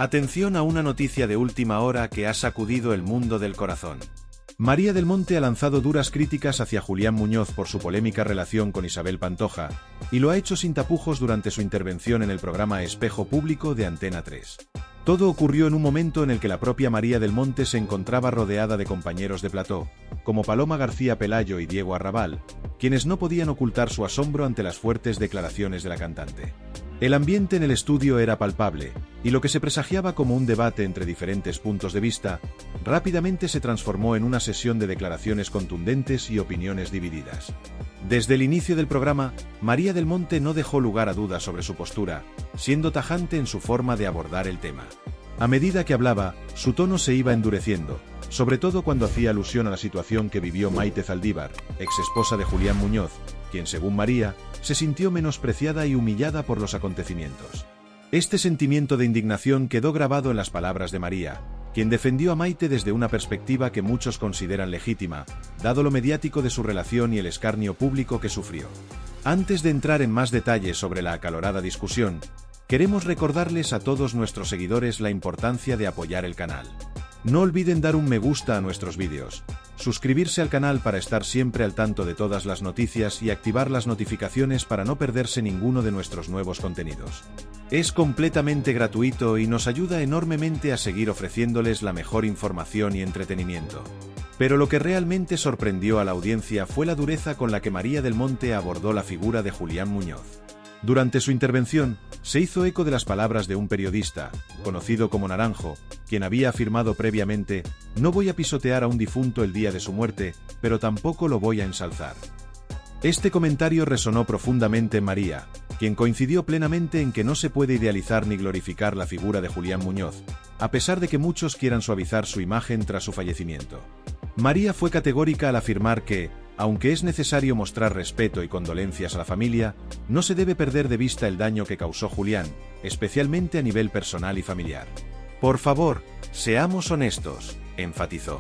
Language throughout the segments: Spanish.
Atención a una noticia de última hora que ha sacudido el mundo del corazón. María del Monte ha lanzado duras críticas hacia Julián Muñoz por su polémica relación con Isabel Pantoja, y lo ha hecho sin tapujos durante su intervención en el programa Espejo Público de Antena 3. Todo ocurrió en un momento en el que la propia María del Monte se encontraba rodeada de compañeros de plató, como Paloma García Pelayo y Diego Arrabal, quienes no podían ocultar su asombro ante las fuertes declaraciones de la cantante. El ambiente en el estudio era palpable, y lo que se presagiaba como un debate entre diferentes puntos de vista, rápidamente se transformó en una sesión de declaraciones contundentes y opiniones divididas. Desde el inicio del programa, María del Monte no dejó lugar a dudas sobre su postura, siendo tajante en su forma de abordar el tema. A medida que hablaba, su tono se iba endureciendo, sobre todo cuando hacía alusión a la situación que vivió Maite Zaldívar, exesposa de Julián Muñoz, quien, según María, se sintió menospreciada y humillada por los acontecimientos. Este sentimiento de indignación quedó grabado en las palabras de María, quien defendió a Maite desde una perspectiva que muchos consideran legítima, dado lo mediático de su relación y el escarnio público que sufrió. Antes de entrar en más detalles sobre la acalorada discusión, queremos recordarles a todos nuestros seguidores la importancia de apoyar el canal. No olviden dar un me gusta a nuestros vídeos, suscribirse al canal para estar siempre al tanto de todas las noticias y activar las notificaciones para no perderse ninguno de nuestros nuevos contenidos. Es completamente gratuito y nos ayuda enormemente a seguir ofreciéndoles la mejor información y entretenimiento. Pero lo que realmente sorprendió a la audiencia fue la dureza con la que María del Monte abordó la figura de Julián Muñoz. Durante su intervención, se hizo eco de las palabras de un periodista, conocido como Naranjo, quien había afirmado previamente: "No voy a pisotear a un difunto el día de su muerte, pero tampoco lo voy a ensalzar". Este comentario resonó profundamente en María, quien coincidió plenamente en que no se puede idealizar ni glorificar la figura de Julián Muñoz, a pesar de que muchos quieran suavizar su imagen tras su fallecimiento. María fue categórica al afirmar que, aunque es necesario mostrar respeto y condolencias a la familia, no se debe perder de vista el daño que causó Julián, especialmente a nivel personal y familiar. "Por favor, seamos honestos", enfatizó.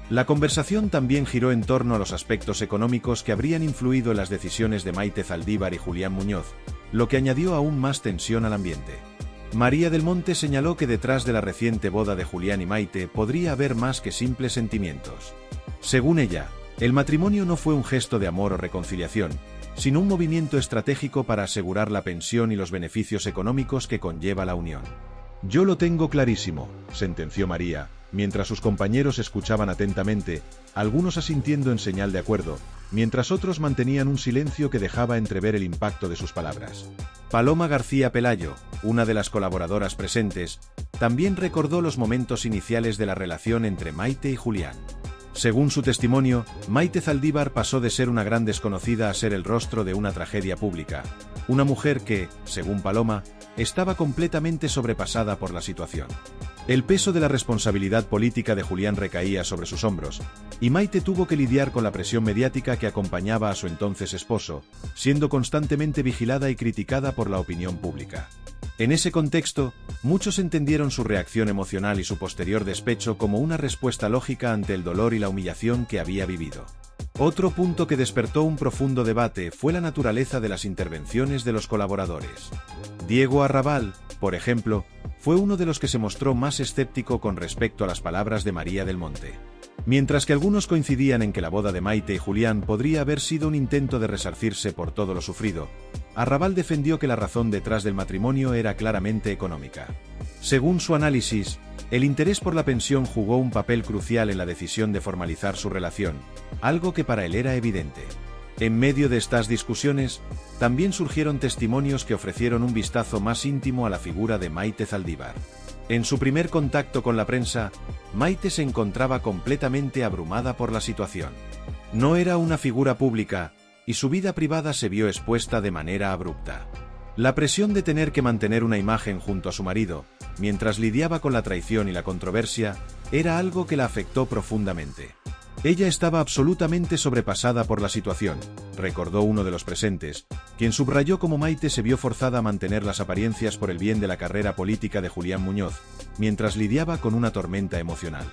La conversación también giró en torno a los aspectos económicos que habrían influido en las decisiones de Maite Zaldívar y Julián Muñoz, lo que añadió aún más tensión al ambiente. María del Monte señaló que detrás de la reciente boda de Julián y Maite podría haber más que simples sentimientos. Según ella, el matrimonio no fue un gesto de amor o reconciliación, sino un movimiento estratégico para asegurar la pensión y los beneficios económicos que conlleva la unión. "Yo lo tengo clarísimo", sentenció María, mientras sus compañeros escuchaban atentamente, algunos asintiendo en señal de acuerdo, mientras otros mantenían un silencio que dejaba entrever el impacto de sus palabras. Paloma García Pelayo, una de las colaboradoras presentes, también recordó los momentos iniciales de la relación entre Maite y Julián. Según su testimonio, Maite Zaldívar pasó de ser una gran desconocida a ser el rostro de una tragedia pública, una mujer que, según Paloma, estaba completamente sobrepasada por la situación. El peso de la responsabilidad política de Julián recaía sobre sus hombros, y Maite tuvo que lidiar con la presión mediática que acompañaba a su entonces esposo, siendo constantemente vigilada y criticada por la opinión pública. En ese contexto, muchos entendieron su reacción emocional y su posterior despecho como una respuesta lógica ante el dolor y la humillación que había vivido. Otro punto que despertó un profundo debate fue la naturaleza de las intervenciones de los colaboradores. Diego Arrabal, por ejemplo, fue uno de los que se mostró más escéptico con respecto a las palabras de María del Monte. Mientras que algunos coincidían en que la boda de Maite y Julián podría haber sido un intento de resarcirse por todo lo sufrido, Arrabal defendió que la razón detrás del matrimonio era claramente económica. Según su análisis, el interés por la pensión jugó un papel crucial en la decisión de formalizar su relación, algo que para él era evidente. En medio de estas discusiones, también surgieron testimonios que ofrecieron un vistazo más íntimo a la figura de Maite Zaldívar. En su primer contacto con la prensa, Maite se encontraba completamente abrumada por la situación. No era una figura pública, y su vida privada se vio expuesta de manera abrupta. La presión de tener que mantener una imagen junto a su marido, mientras lidiaba con la traición y la controversia, era algo que la afectó profundamente. Ella estaba absolutamente sobrepasada por la situación, recordó uno de los presentes, quien subrayó cómo Maite se vio forzada a mantener las apariencias por el bien de la carrera política de Julián Muñoz, mientras lidiaba con una tormenta emocional.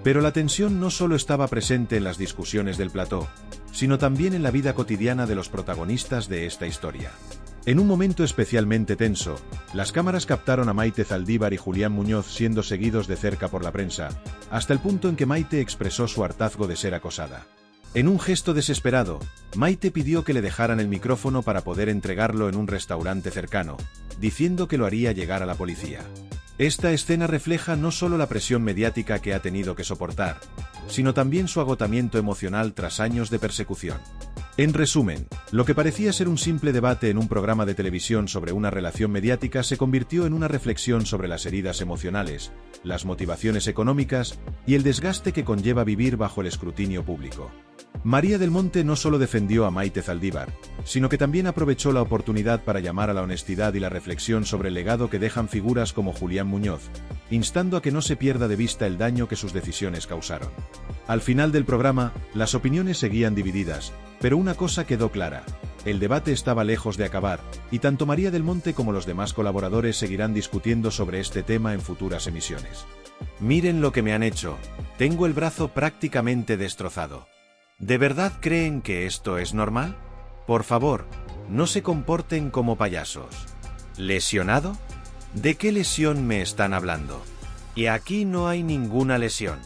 Pero la tensión no solo estaba presente en las discusiones del plató, sino también en la vida cotidiana de los protagonistas de esta historia. En un momento especialmente tenso, las cámaras captaron a Maite Zaldívar y Julián Muñoz siendo seguidos de cerca por la prensa, hasta el punto en que Maite expresó su hartazgo de ser acosada. En un gesto desesperado, Maite pidió que le dejaran el micrófono para poder entregarlo en un restaurante cercano, diciendo que lo haría llegar a la policía. Esta escena refleja no solo la presión mediática que ha tenido que soportar, sino también su agotamiento emocional tras años de persecución. En resumen, lo que parecía ser un simple debate en un programa de televisión sobre una relación mediática se convirtió en una reflexión sobre las heridas emocionales, las motivaciones económicas y el desgaste que conlleva vivir bajo el escrutinio público. María del Monte no solo defendió a Maite Zaldívar, sino que también aprovechó la oportunidad para llamar a la honestidad y la reflexión sobre el legado que dejan figuras como Julián Muñoz, instando a que no se pierda de vista el daño que sus decisiones causaron. Al final del programa, las opiniones seguían divididas, pero una cosa quedó clara: el debate estaba lejos de acabar, y tanto María del Monte como los demás colaboradores seguirán discutiendo sobre este tema en futuras emisiones. Miren lo que me han hecho, tengo el brazo prácticamente destrozado. ¿De verdad creen que esto es normal? Por favor, no se comporten como payasos. ¿Lesionado? ¿De qué lesión me están hablando? Y aquí no hay ninguna lesión.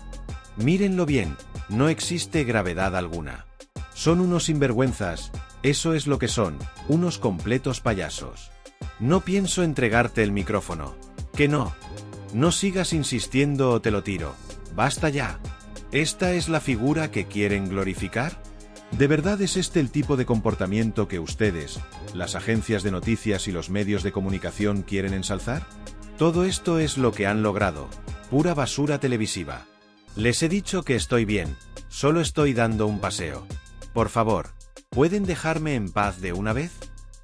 Mírenlo bien, no existe gravedad alguna. Son unos sinvergüenzas, eso es lo que son, unos completos payasos. No pienso entregarte el micrófono. Que no. No sigas insistiendo o te lo tiro. Basta ya. ¿Esta es la figura que quieren glorificar? ¿De verdad es este el tipo de comportamiento que ustedes, las agencias de noticias y los medios de comunicación quieren ensalzar? Todo esto es lo que han logrado, pura basura televisiva. Les he dicho que estoy bien, solo estoy dando un paseo. Por favor, ¿pueden dejarme en paz de una vez?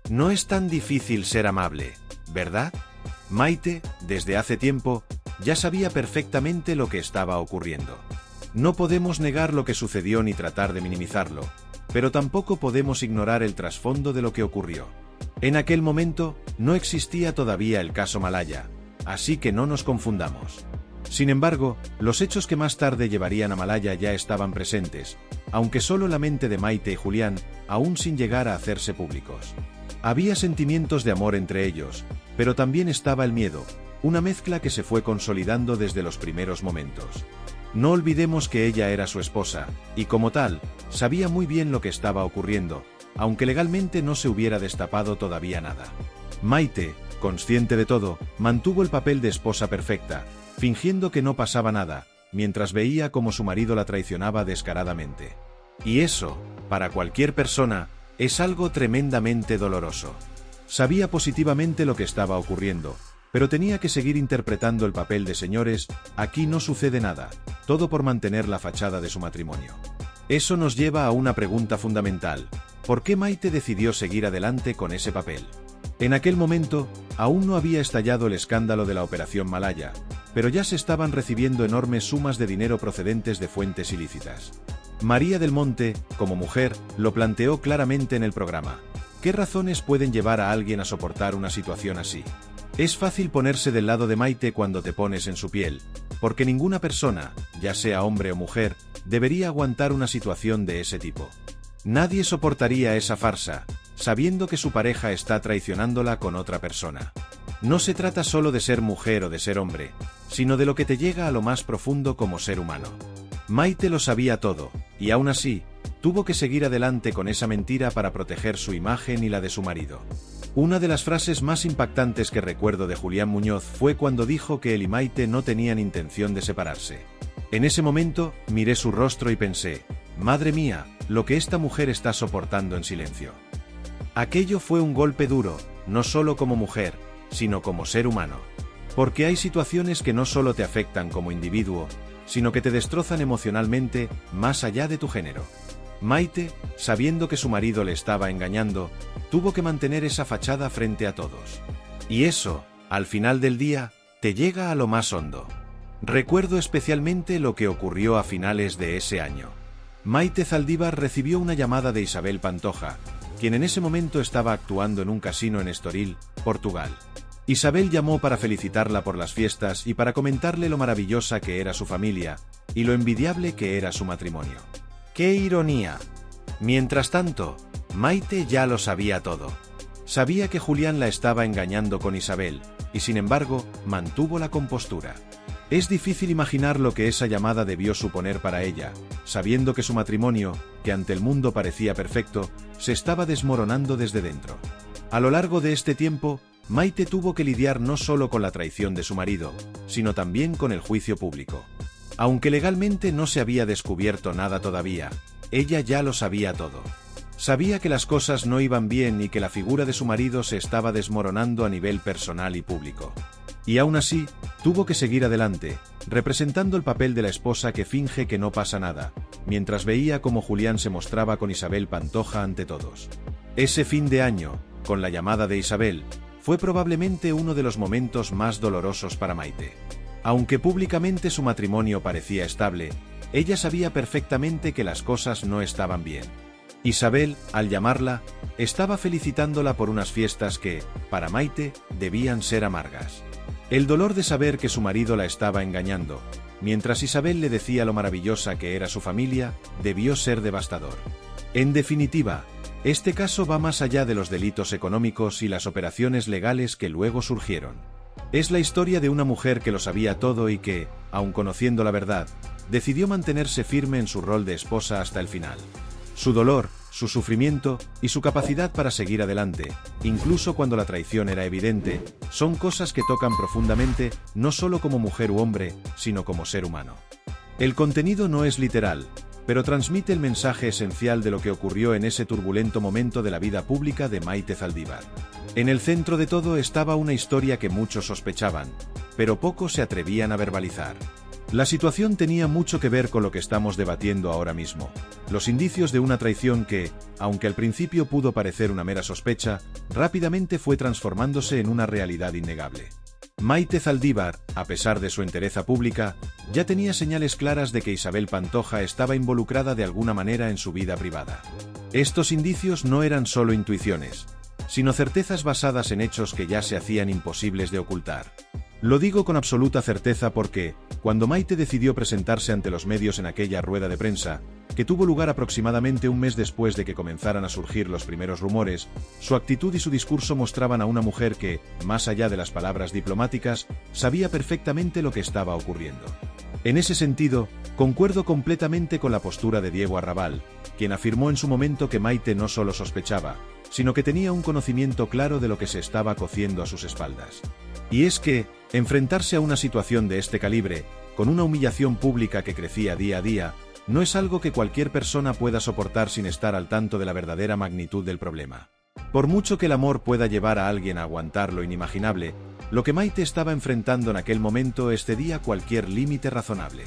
No es tan difícil ser amable, ¿verdad? Maite, desde hace tiempo, ya sabía perfectamente lo que estaba ocurriendo. No podemos negar lo que sucedió ni tratar de minimizarlo, pero tampoco podemos ignorar el trasfondo de lo que ocurrió. En aquel momento, no existía todavía el caso Malaya, así que no nos confundamos. Sin embargo, los hechos que más tarde llevarían a Malaya ya estaban presentes, aunque solo en la mente de Maite y Julián, aún sin llegar a hacerse públicos. Había sentimientos de amor entre ellos, pero también estaba el miedo, una mezcla que se fue consolidando desde los primeros momentos. No olvidemos que ella era su esposa, y como tal, sabía muy bien lo que estaba ocurriendo, aunque legalmente no se hubiera destapado todavía nada. Maite, consciente de todo, mantuvo el papel de esposa perfecta, fingiendo que no pasaba nada, mientras veía cómo su marido la traicionaba descaradamente. Y eso, para cualquier persona, es algo tremendamente doloroso. Sabía positivamente lo que estaba ocurriendo, pero tenía que seguir interpretando el papel de señores, aquí no sucede nada, todo por mantener la fachada de su matrimonio. Eso nos lleva a una pregunta fundamental: ¿por qué Maite decidió seguir adelante con ese papel? En aquel momento, aún no había estallado el escándalo de la Operación Malaya, pero ya se estaban recibiendo enormes sumas de dinero procedentes de fuentes ilícitas. María del Monte, como mujer, lo planteó claramente en el programa. ¿Qué razones pueden llevar a alguien a soportar una situación así? Es fácil ponerse del lado de Maite cuando te pones en su piel, porque ninguna persona, ya sea hombre o mujer, debería aguantar una situación de ese tipo. Nadie soportaría esa farsa, sabiendo que su pareja está traicionándola con otra persona. No se trata solo de ser mujer o de ser hombre, sino de lo que te llega a lo más profundo como ser humano. Maite lo sabía todo, y aún así, tuvo que seguir adelante con esa mentira para proteger su imagen y la de su marido. Una de las frases más impactantes que recuerdo de Julián Muñoz fue cuando dijo que él y Maite no tenían intención de separarse. En ese momento, miré su rostro y pensé: madre mía, lo que esta mujer está soportando en silencio. Aquello fue un golpe duro, no solo como mujer, sino como ser humano. Porque hay situaciones que no solo te afectan como individuo, sino que te destrozan emocionalmente, más allá de tu género. Maite, sabiendo que su marido le estaba engañando, tuvo que mantener esa fachada frente a todos. Y eso, al final del día, te llega a lo más hondo. Recuerdo especialmente lo que ocurrió a finales de ese año. Maite Zaldívar recibió una llamada de Isabel Pantoja, quien en ese momento estaba actuando en un casino en Estoril, Portugal. Isabel llamó para felicitarla por las fiestas y para comentarle lo maravillosa que era su familia, y lo envidiable que era su matrimonio. ¡Qué ironía! Mientras tanto, Maite ya lo sabía todo. Sabía que Julián la estaba engañando con Isabel, y sin embargo, mantuvo la compostura. Es difícil imaginar lo que esa llamada debió suponer para ella, sabiendo que su matrimonio, que ante el mundo parecía perfecto, se estaba desmoronando desde dentro. A lo largo de este tiempo, Maite tuvo que lidiar no solo con la traición de su marido, sino también con el juicio público. Aunque legalmente no se había descubierto nada todavía, ella ya lo sabía todo. Sabía que las cosas no iban bien y que la figura de su marido se estaba desmoronando a nivel personal y público. Y aún así, tuvo que seguir adelante, representando el papel de la esposa que finge que no pasa nada, mientras veía cómo Julián se mostraba con Isabel Pantoja ante todos. Ese fin de año, con la llamada de Isabel, fue probablemente uno de los momentos más dolorosos para Maite. Aunque públicamente su matrimonio parecía estable, ella sabía perfectamente que las cosas no estaban bien. Isabel, al llamarla, estaba felicitándola por unas fiestas que, para Maite, debían ser amargas. El dolor de saber que su marido la estaba engañando, mientras Isabel le decía lo maravillosa que era su familia, debió ser devastador. En definitiva, este caso va más allá de los delitos económicos y las operaciones legales que luego surgieron. Es la historia de una mujer que lo sabía todo y que, aun conociendo la verdad, decidió mantenerse firme en su rol de esposa hasta el final. Su dolor, su sufrimiento y su capacidad para seguir adelante, incluso cuando la traición era evidente, son cosas que tocan profundamente, no solo como mujer u hombre, sino como ser humano. El contenido no es literal, pero transmite el mensaje esencial de lo que ocurrió en ese turbulento momento de la vida pública de Maite Zaldívar. En el centro de todo estaba una historia que muchos sospechaban, pero pocos se atrevían a verbalizar. La situación tenía mucho que ver con lo que estamos debatiendo ahora mismo, los indicios de una traición que, aunque al principio pudo parecer una mera sospecha, rápidamente fue transformándose en una realidad innegable. Maite Zaldívar, a pesar de su entereza pública, ya tenía señales claras de que Isabel Pantoja estaba involucrada de alguna manera en su vida privada. Estos indicios no eran solo intuiciones, sino certezas basadas en hechos que ya se hacían imposibles de ocultar. Lo digo con absoluta certeza porque, cuando Maite decidió presentarse ante los medios en aquella rueda de prensa, que tuvo lugar aproximadamente un mes después de que comenzaran a surgir los primeros rumores, su actitud y su discurso mostraban a una mujer que, más allá de las palabras diplomáticas, sabía perfectamente lo que estaba ocurriendo. En ese sentido, concuerdo completamente con la postura de Diego Arrabal, quien afirmó en su momento que Maite no solo sospechaba, sino que tenía un conocimiento claro de lo que se estaba cociendo a sus espaldas. Y es que, enfrentarse a una situación de este calibre, con una humillación pública que crecía día a día, no es algo que cualquier persona pueda soportar sin estar al tanto de la verdadera magnitud del problema. Por mucho que el amor pueda llevar a alguien a aguantar lo inimaginable, lo que Maite estaba enfrentando en aquel momento excedía cualquier límite razonable.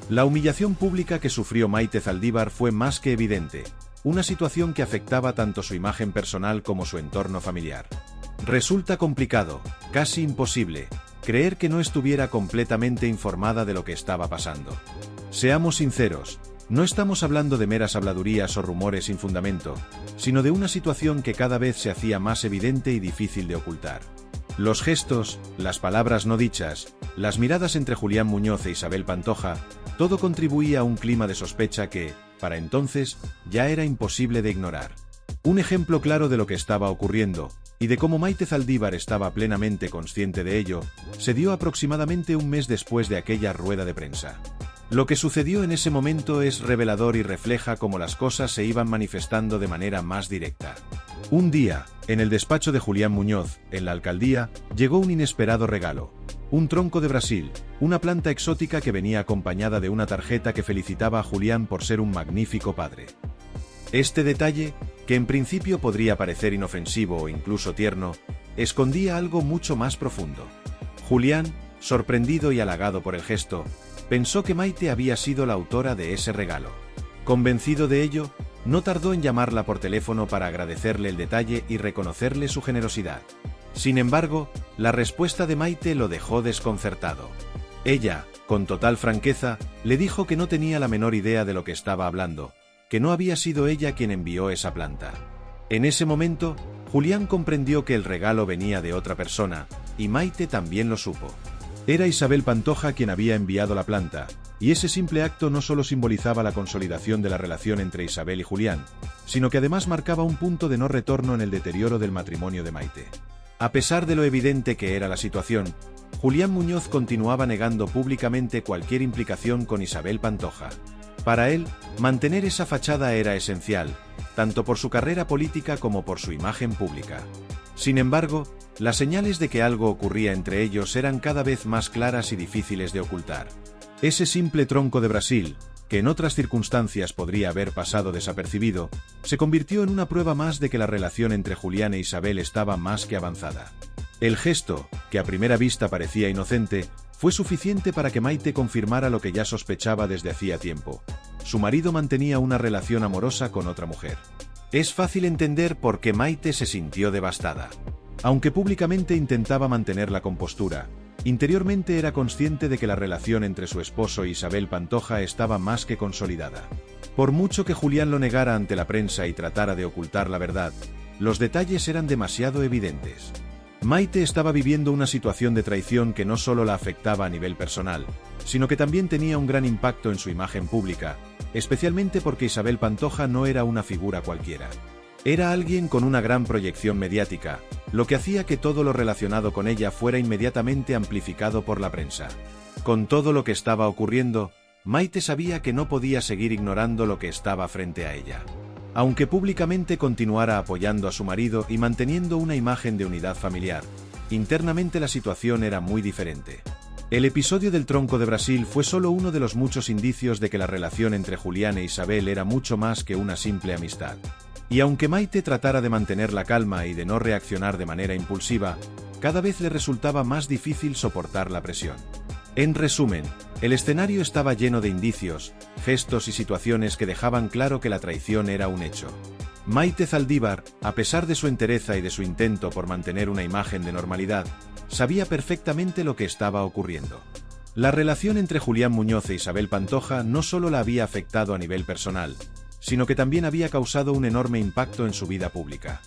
La humillación pública que sufrió Maite Zaldívar fue más que evidente, una situación que afectaba tanto su imagen personal como su entorno familiar. Resulta complicado, casi imposible, creer que no estuviera completamente informada de lo que estaba pasando. Seamos sinceros, no estamos hablando de meras habladurías o rumores sin fundamento, sino de una situación que cada vez se hacía más evidente y difícil de ocultar. Los gestos, las palabras no dichas, las miradas entre Julián Muñoz e Isabel Pantoja, todo contribuía a un clima de sospecha que, para entonces, ya era imposible de ignorar. Un ejemplo claro de lo que estaba ocurriendo, y de cómo Maite Zaldívar estaba plenamente consciente de ello, se dio aproximadamente un mes después de aquella rueda de prensa. Lo que sucedió en ese momento es revelador y refleja cómo las cosas se iban manifestando de manera más directa. Un día, en el despacho de Julián Muñoz, en la alcaldía, llegó un inesperado regalo. Un tronco de Brasil, una planta exótica que venía acompañada de una tarjeta que felicitaba a Julián por ser un magnífico padre. Este detalle, que en principio podría parecer inofensivo o incluso tierno, escondía algo mucho más profundo. Julián, sorprendido y halagado por el gesto, pensó que Maite había sido la autora de ese regalo. Convencido de ello, no tardó en llamarla por teléfono para agradecerle el detalle y reconocerle su generosidad. Sin embargo, la respuesta de Maite lo dejó desconcertado. Ella, con total franqueza, le dijo que no tenía la menor idea de lo que estaba hablando, que no había sido ella quien envió esa planta. En ese momento, Julián comprendió que el regalo venía de otra persona, y Maite también lo supo. Era Isabel Pantoja quien había enviado la planta, Y ese simple acto no solo simbolizaba la consolidación de la relación entre Isabel y Julián, sino que además marcaba un punto de no retorno en el deterioro del matrimonio de Maite. A pesar de lo evidente que era la situación, Julián Muñoz continuaba negando públicamente cualquier implicación con Isabel Pantoja. Para él, mantener esa fachada era esencial, tanto por su carrera política como por su imagen pública. Sin embargo, las señales de que algo ocurría entre ellos eran cada vez más claras y difíciles de ocultar. Ese simple tronco de Brasil, que en otras circunstancias podría haber pasado desapercibido, se convirtió en una prueba más de que la relación entre Julián e Isabel estaba más que avanzada. El gesto, que a primera vista parecía inocente, fue suficiente para que Maite confirmara lo que ya sospechaba desde hacía tiempo. Su marido mantenía una relación amorosa con otra mujer. Es fácil entender por qué Maite se sintió devastada. Aunque públicamente intentaba mantener la compostura, interiormente era consciente de que la relación entre su esposo e Isabel Pantoja estaba más que consolidada. Por mucho que Julián lo negara ante la prensa y tratara de ocultar la verdad, los detalles eran demasiado evidentes. Maite estaba viviendo una situación de traición que no solo la afectaba a nivel personal, sino que también tenía un gran impacto en su imagen pública, especialmente porque Isabel Pantoja no era una figura cualquiera. Era alguien con una gran proyección mediática, lo que hacía que todo lo relacionado con ella fuera inmediatamente amplificado por la prensa. Con todo lo que estaba ocurriendo, Maite sabía que no podía seguir ignorando lo que estaba frente a ella. Aunque públicamente continuara apoyando a su marido y manteniendo una imagen de unidad familiar, internamente la situación era muy diferente. El episodio del tronco de Brasil fue solo uno de los muchos indicios de que la relación entre Julián e Isabel era mucho más que una simple amistad. Y aunque Maite tratara de mantener la calma y de no reaccionar de manera impulsiva, cada vez le resultaba más difícil soportar la presión. En resumen, el escenario estaba lleno de indicios, gestos y situaciones que dejaban claro que la traición era un hecho. Maite Zaldívar, a pesar de su entereza y de su intento por mantener una imagen de normalidad, sabía perfectamente lo que estaba ocurriendo. La relación entre Julián Muñoz e Isabel Pantoja no solo la había afectado a nivel personal, sino que también había causado un enorme impacto en su vida pública.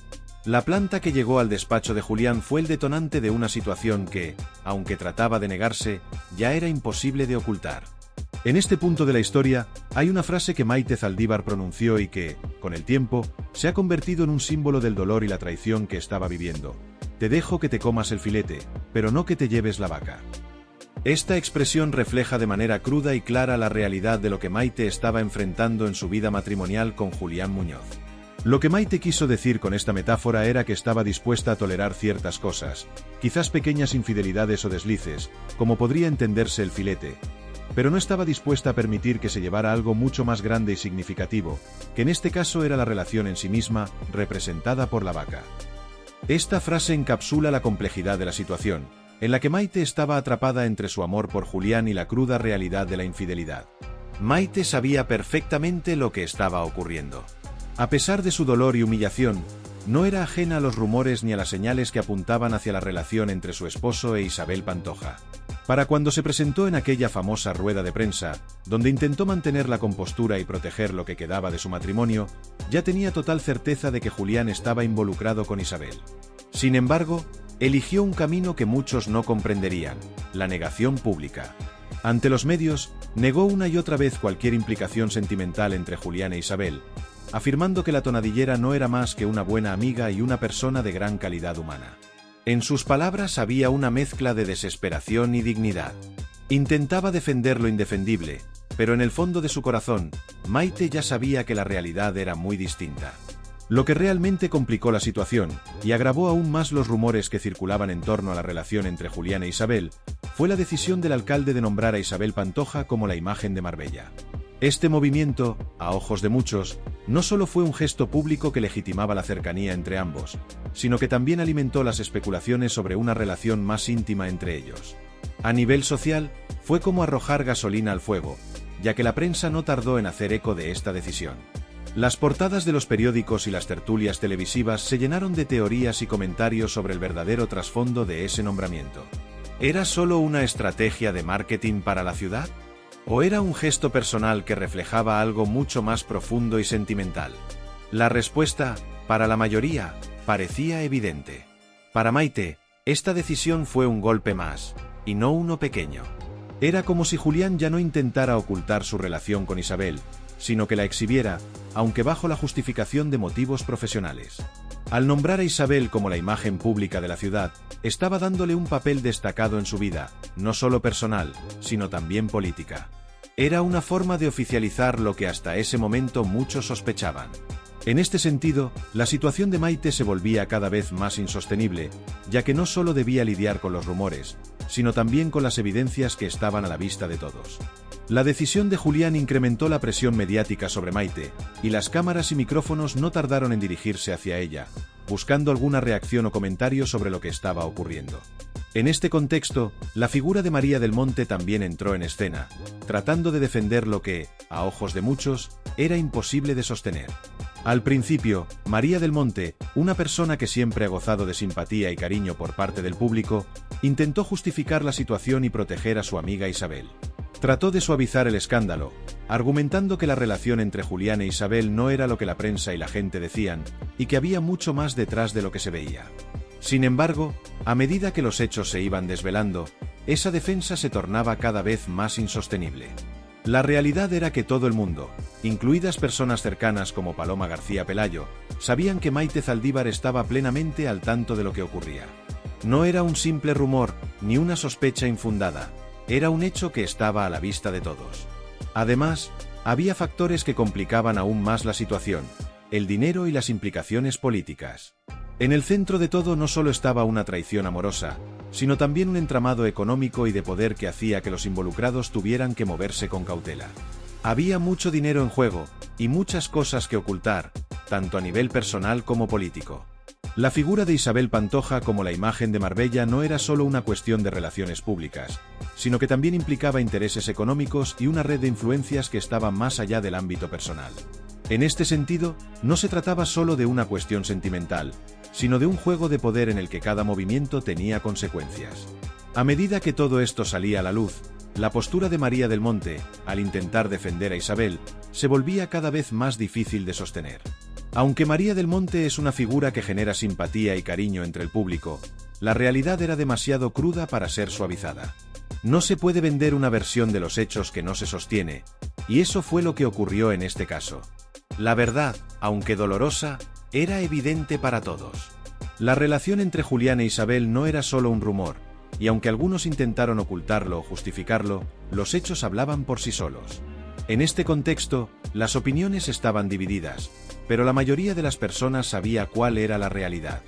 La planta que llegó al despacho de Julián fue el detonante de una situación que, aunque trataba de negarse, ya era imposible de ocultar. En este punto de la historia, hay una frase que Maite Zaldívar pronunció y que, con el tiempo, se ha convertido en un símbolo del dolor y la traición que estaba viviendo. Te dejo que te comas el filete, pero no que te lleves la vaca. Esta expresión refleja de manera cruda y clara la realidad de lo que Maite estaba enfrentando en su vida matrimonial con Julián Muñoz. Lo que Maite quiso decir con esta metáfora era que estaba dispuesta a tolerar ciertas cosas, quizás pequeñas infidelidades o deslices, como podría entenderse el filete, pero no estaba dispuesta a permitir que se llevara algo mucho más grande y significativo, que en este caso era la relación en sí misma, representada por la vaca. Esta frase encapsula la complejidad de la situación, en la que Maite estaba atrapada entre su amor por Julián y la cruda realidad de la infidelidad. Maite sabía perfectamente lo que estaba ocurriendo. A pesar de su dolor y humillación, no era ajena a los rumores ni a las señales que apuntaban hacia la relación entre su esposo e Isabel Pantoja. Para cuando se presentó en aquella famosa rueda de prensa, donde intentó mantener la compostura y proteger lo que quedaba de su matrimonio, ya tenía total certeza de que Julián estaba involucrado con Isabel. Sin embargo, eligió un camino que muchos no comprenderían: la negación pública. Ante los medios, negó una y otra vez cualquier implicación sentimental entre Julián e Isabel, afirmando que la tonadillera no era más que una buena amiga y una persona de gran calidad humana. En sus palabras había una mezcla de desesperación y dignidad. Intentaba defender lo indefendible, pero en el fondo de su corazón, Maite ya sabía que la realidad era muy distinta. Lo que realmente complicó la situación, y agravó aún más los rumores que circulaban en torno a la relación entre Julián e Isabel, fue la decisión del alcalde de nombrar a Isabel Pantoja como la imagen de Marbella. Este movimiento, a ojos de muchos, no solo fue un gesto público que legitimaba la cercanía entre ambos, sino que también alimentó las especulaciones sobre una relación más íntima entre ellos. A nivel social, fue como arrojar gasolina al fuego, ya que la prensa no tardó en hacer eco de esta decisión. Las portadas de los periódicos y las tertulias televisivas se llenaron de teorías y comentarios sobre el verdadero trasfondo de ese nombramiento. ¿Era solo una estrategia de marketing para la ciudad? ¿O era un gesto personal que reflejaba algo mucho más profundo y sentimental? La respuesta, para la mayoría, parecía evidente. Para Maite, esta decisión fue un golpe más, y no uno pequeño. Era como si Julián ya no intentara ocultar su relación con Isabel, sino que la exhibiera, aunque bajo la justificación de motivos profesionales. Al nombrar a Isabel como la imagen pública de la ciudad, estaba dándole un papel destacado en su vida, no solo personal, sino también política. Era una forma de oficializar lo que hasta ese momento muchos sospechaban. En este sentido, la situación de Maite se volvía cada vez más insostenible, ya que no solo debía lidiar con los rumores, sino también con las evidencias que estaban a la vista de todos. La decisión de Julián incrementó la presión mediática sobre Maite, y las cámaras y micrófonos no tardaron en dirigirse hacia ella, buscando alguna reacción o comentario sobre lo que estaba ocurriendo. En este contexto, la figura de María del Monte también entró en escena, tratando de defender lo que, a ojos de muchos, era imposible de sostener. Al principio, María del Monte, una persona que siempre ha gozado de simpatía y cariño por parte del público, intentó justificar la situación y proteger a su amiga Isabel. Trató de suavizar el escándalo, argumentando que la relación entre Julián e Isabel no era lo que la prensa y la gente decían, y que había mucho más detrás de lo que se veía. Sin embargo, a medida que los hechos se iban desvelando, esa defensa se tornaba cada vez más insostenible. La realidad era que todo el mundo, incluidas personas cercanas como Paloma García Pelayo, sabían que Maite Zaldívar estaba plenamente al tanto de lo que ocurría. No era un simple rumor, ni una sospecha infundada, era un hecho que estaba a la vista de todos. Además, había factores que complicaban aún más la situación: el dinero y las implicaciones políticas. En el centro de todo no solo estaba una traición amorosa, sino también un entramado económico y de poder que hacía que los involucrados tuvieran que moverse con cautela. Había mucho dinero en juego, y muchas cosas que ocultar, tanto a nivel personal como político. La figura de Isabel Pantoja como la imagen de Marbella no era solo una cuestión de relaciones públicas, sino que también implicaba intereses económicos y una red de influencias que estaba más allá del ámbito personal. En este sentido, no se trataba solo de una cuestión sentimental, sino de un juego de poder en el que cada movimiento tenía consecuencias. A medida que todo esto salía a la luz, la postura de María del Monte, al intentar defender a Isabel, se volvía cada vez más difícil de sostener. Aunque María del Monte es una figura que genera simpatía y cariño entre el público, la realidad era demasiado cruda para ser suavizada. No se puede vender una versión de los hechos que no se sostiene, y eso fue lo que ocurrió en este caso. La verdad, aunque dolorosa, era evidente para todos. La relación entre Julián e Isabel no era solo un rumor, y aunque algunos intentaron ocultarlo o justificarlo, los hechos hablaban por sí solos. En este contexto, las opiniones estaban divididas, pero la mayoría de las personas sabía cuál era la realidad.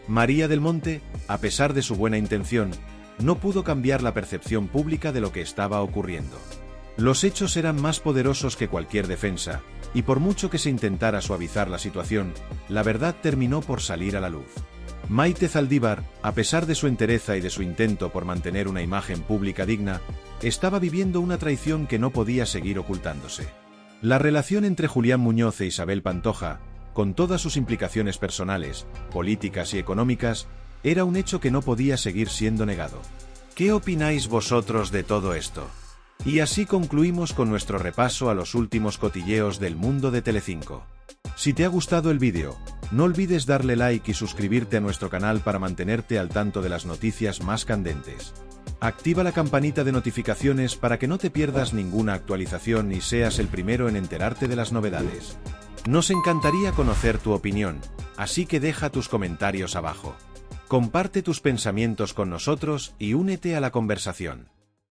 María del Monte, a pesar de su buena intención, no pudo cambiar la percepción pública de lo que estaba ocurriendo. Los hechos eran más poderosos que cualquier defensa, y por mucho que se intentara suavizar la situación, la verdad terminó por salir a la luz. Maite Zaldívar, a pesar de su entereza y de su intento por mantener una imagen pública digna, estaba viviendo una traición que no podía seguir ocultándose. La relación entre Julián Muñoz e Isabel Pantoja, con todas sus implicaciones personales, políticas y económicas, era un hecho que no podía seguir siendo negado. ¿Qué opináis vosotros de todo esto? Y así concluimos con nuestro repaso a los últimos cotilleos del mundo de Telecinco. Si te ha gustado el vídeo, no olvides darle like y suscribirte a nuestro canal para mantenerte al tanto de las noticias más candentes. Activa la campanita de notificaciones para que no te pierdas ninguna actualización y seas el primero en enterarte de las novedades. Nos encantaría conocer tu opinión, así que deja tus comentarios abajo. Comparte tus pensamientos con nosotros y únete a la conversación.